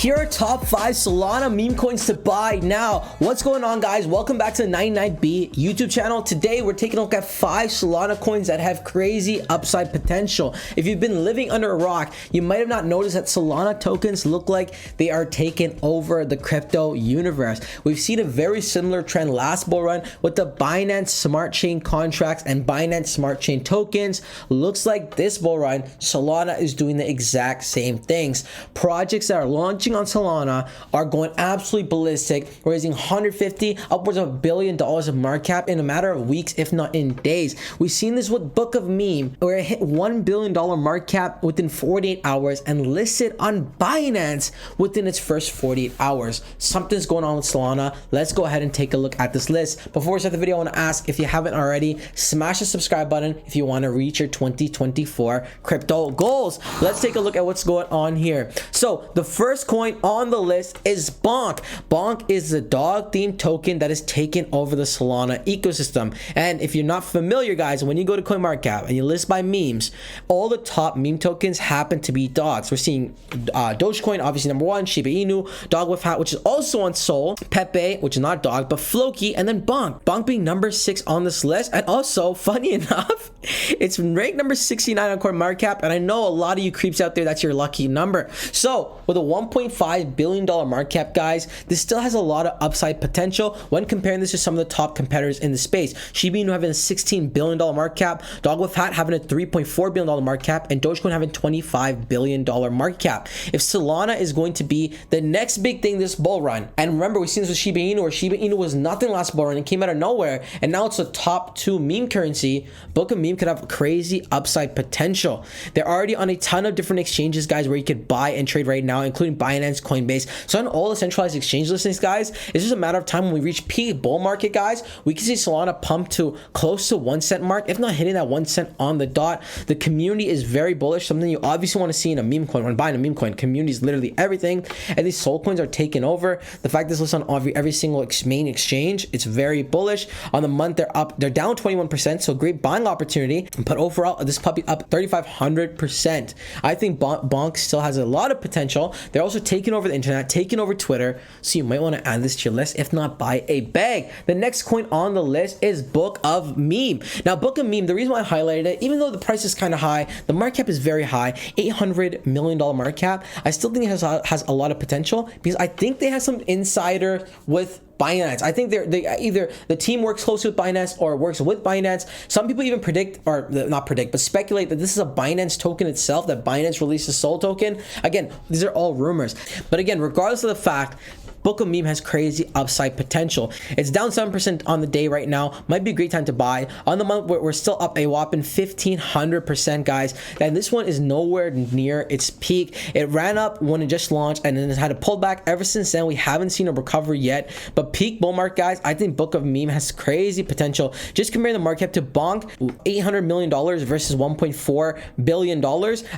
Here are top 5 Solana meme coins to buy now. What's going on, guys? Welcome back to the 99B YouTube channel. Today, we're taking a look at 5 Solana coins that have crazy upside potential. If you've been living under a rock, you might have not noticed that Solana tokens look like they are taking over the crypto universe. We've seen a very similar trend last bull run with the Binance Smart Chain contracts and Binance Smart Chain tokens. Looks like this bull run, Solana is doing the exact same things. Projects that are launching on Solana are going absolutely ballistic, raising 150 upwards of $1 billion of market cap in a matter of weeks, if not in days. We've seen this with Book of Meme, where it hit $1 billion market cap within 48 hours and listed on Binance within its first 48 hours. Something's going on with Solana. Let's go ahead and take a look at this list. Before we start the video, I want to ask, if you haven't already, smash the subscribe button if you want to reach your 2024 crypto goals. Let's take a look at what's going on here. So the first coin on the list is Bonk. Bonk is the dog themed token that is taking over the Solana ecosystem. And if you're not familiar, guys, when you go to CoinMarketCap and you list by memes, all the top meme tokens happen to be dogs. We're seeing Dogecoin, obviously number 1, Shiba Inu, Dog with Hat, which is also on Soul, Pepe, which is not dog, but Floki, and then Bonk. Bonk being number 6 on this list. And also, funny enough, it's ranked number 69 on CoinMarketCap, and I know a lot of you creeps out there, that's your lucky number. So with a $1.5 billion market cap, guys, this still has a lot of upside potential when comparing this to some of the top competitors in the space. Shiba Inu having a $16 billion market cap, Dog with Hat having a $3.4 billion market cap, and Dogecoin having $25 billion market cap. If Solana is going to be the next big thing this bull run, and remember, we've seen this with Shiba Inu, where Shiba Inu was nothing last bull run and came out of nowhere, and now it's the top 2 meme currency. Book of Meme could have crazy upside potential. They're already on a ton of different exchanges, guys, where you could buy and trade right now, including Binance, Coinbase. So on all the centralized exchange listings, guys, it's just a matter of time when we reach peak bull market, guys. We can see Solana pump to close to 1 cent mark, if not hitting that 1 cent on the dot. The community is very bullish, something you obviously want to see in a meme coin. When buying a meme coin, community is literally everything, and these Soulcoins are taking over. The fact this lists on every single main exchange, it's very bullish. On the month, they're down 21%, so great buying opportunity. But overall, this puppy up 3,500%. I think Bonk still has a lot of potential. They're also taking over the internet, taking over Twitter, so you might want to add this to your list. If not, buy a bag. The next coin on the list is Book of Meme. Now, Book of Meme, the reason why I highlighted it, even though the price is kind of high, the market cap is very high, $800 million market cap, I still think it has a lot of potential, because I think they have some insider with Binance. I think they either the team works closely with Binance or works with Binance. Some people even predict, or not predict, but speculate that this is a Binance token itself, that Binance released a Soul token. Again, these are all rumors. But again, regardless of the fact, Book of Meme has crazy upside potential. It's down 7% on the day right now. Might be a great time to buy. On the month, we're still up a whopping 1,500%, guys. And this one is nowhere near its peak. It ran up when it just launched, and then it's had a pullback ever since then. We haven't seen a recovery yet. But peak bull market, guys, I think Book of Meme has crazy potential. Just compare the market cap to Bonk, $800 million versus $1.4 billion.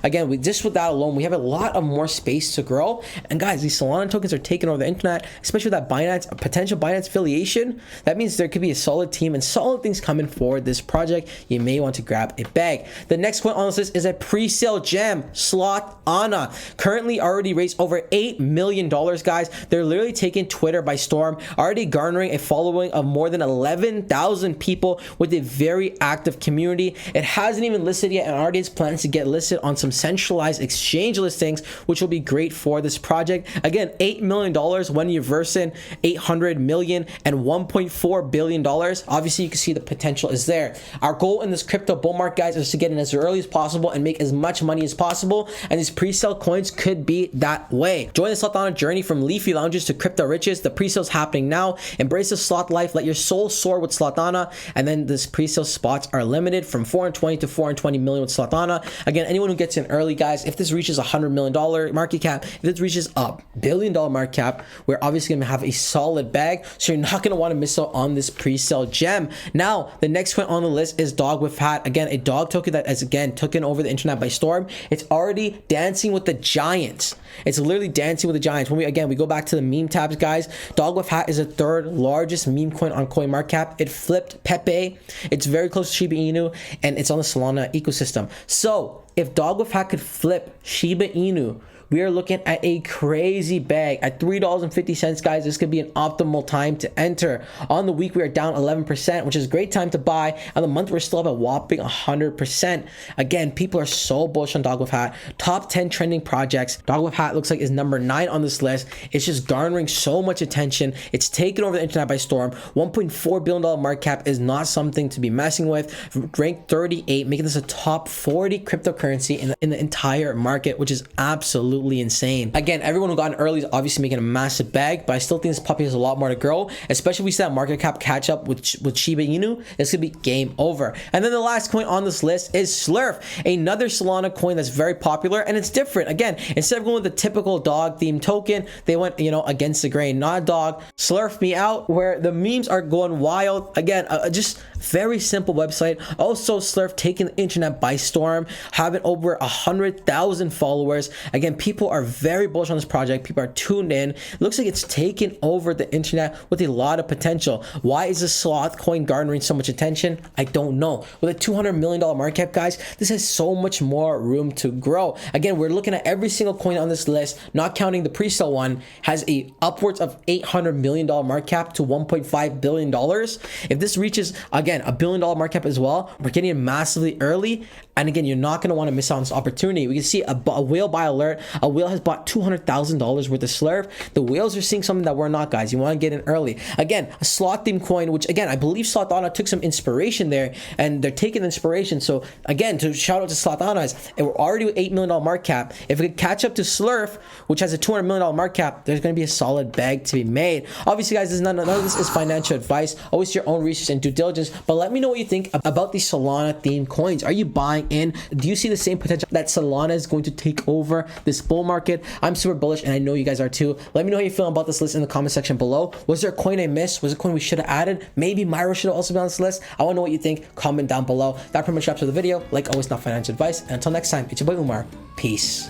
Again, just with that alone, we have a lot of more space to grow. And guys, these Solana tokens are taking over the internet, especially with that Binance, potential Binance affiliation. That means there could be a solid team and solid things coming for this project. You may want to grab a bag. The next one on this list is a pre-sale gem, Solana. Currently already raised over $8 million, guys. They're literally taking Twitter by storm, already garnering a following of more than 11,000 people with a very active community. It hasn't even listed yet, and already has plans to get listed on some centralized exchange listings, which will be great for this project. Again, $8 million when you're versing 800 million and $1.4 billion. Obviously, you can see the potential is there. Our goal in this crypto bull market, guys, is to get in as early as possible and make as much money as possible, and these pre-sale coins could be that way. Join the Solana journey from leafy lounges to crypto riches. The pre-sale's happening now. Embrace the slot life. Let your soul soar with Solana. And then this pre-sale spots are limited from 420 to 420 million with Solana. Again, anyone who gets in early, guys, if this reaches $100 million market cap, if this reaches a $1 billion market cap, we're obviously going to have a solid bag, so you're not going to want to miss out on this pre-sale gem. Now, the next one on the list is Dog with Hat. Again, a dog token that has, again, taken over the internet by storm. It's already dancing with the giants. It's literally dancing with the giants. When we go back to the meme tabs, guys, Dog with Hat is the 3rd largest meme coin on CoinMarketCap. It flipped Pepe. It's very close to Shiba Inu, and it's on the Solana ecosystem. So if Dog with Hat could flip Shiba Inu, we are looking at a crazy bag at $3.50, guys. This could be an optimal time to enter. On the week, we are down 11%, which is a great time to buy. On the month, we're still up a whopping 100%. Again, people are so bullish on Dog with Hat. Top 10 trending projects. Dog with Hat looks like is number 9 on this list. It's just garnering so much attention. It's taken over the internet by storm. $1.4 billion market cap is not something to be messing with. Ranked 38, making this a top 40 cryptocurrency in the entire market, which is absolutely insane. Again, everyone who got in early is obviously making a massive bag, but I still think this puppy has a lot more to grow, especially if we see that market cap catch up with Shiba Inu. This could be game over. And then the last coin on this list is Slurf, another Solana coin that's very popular, and it's different. Again, instead of going with the typical dog themed token, they went, against the grain. Not a dog, Slurf me out, where the memes are going wild. Again, just very simple website. Also, Slurf taking the internet by storm, having over 100,000 followers. Again, people are very bullish on this project. People are tuned in. Looks like it's taken over the internet with a lot of potential. Why is this sloth coin garnering so much attention? I don't know. With a $200 million market cap, guys, this has so much more room to grow. Again, we're looking at every single coin on this list, not counting the pre-sale one, has a upwards of $800 million market cap to $1.5 billion. If this reaches, again, $1 billion market cap as well, we're getting it massively early. And again, you're not going to want to miss out on this opportunity. We can see a whale buy alert. A whale has bought $200,000 worth of Slurf. The whales are seeing something that we're not, guys. You want to get in early. Again, a sloth themed coin, which again, I believe Solana took some inspiration there, and they're taking inspiration. So again, to shout out to Solana's, and we're already with $8 million market cap. If we could catch up to Slurf, which has a $200 million market cap, there's going to be a solid bag to be made. Obviously, guys, none of this is financial advice. Always your own research and due diligence. But let me know what you think about these Solana themed coins. Are you buying in? Do you see the same potential that Solana is going to take over this bull market? I'm super bullish, and I know you guys are too. Let me know how you feel about this list in the comment section below. Was there a coin I missed? Was there a coin we should have added? Maybe Myro should have also been on this list. I want to know what you think. Comment down below. That pretty much wraps up the video. Like always, not financial advice. And until next time, it's your boy Umar. Peace.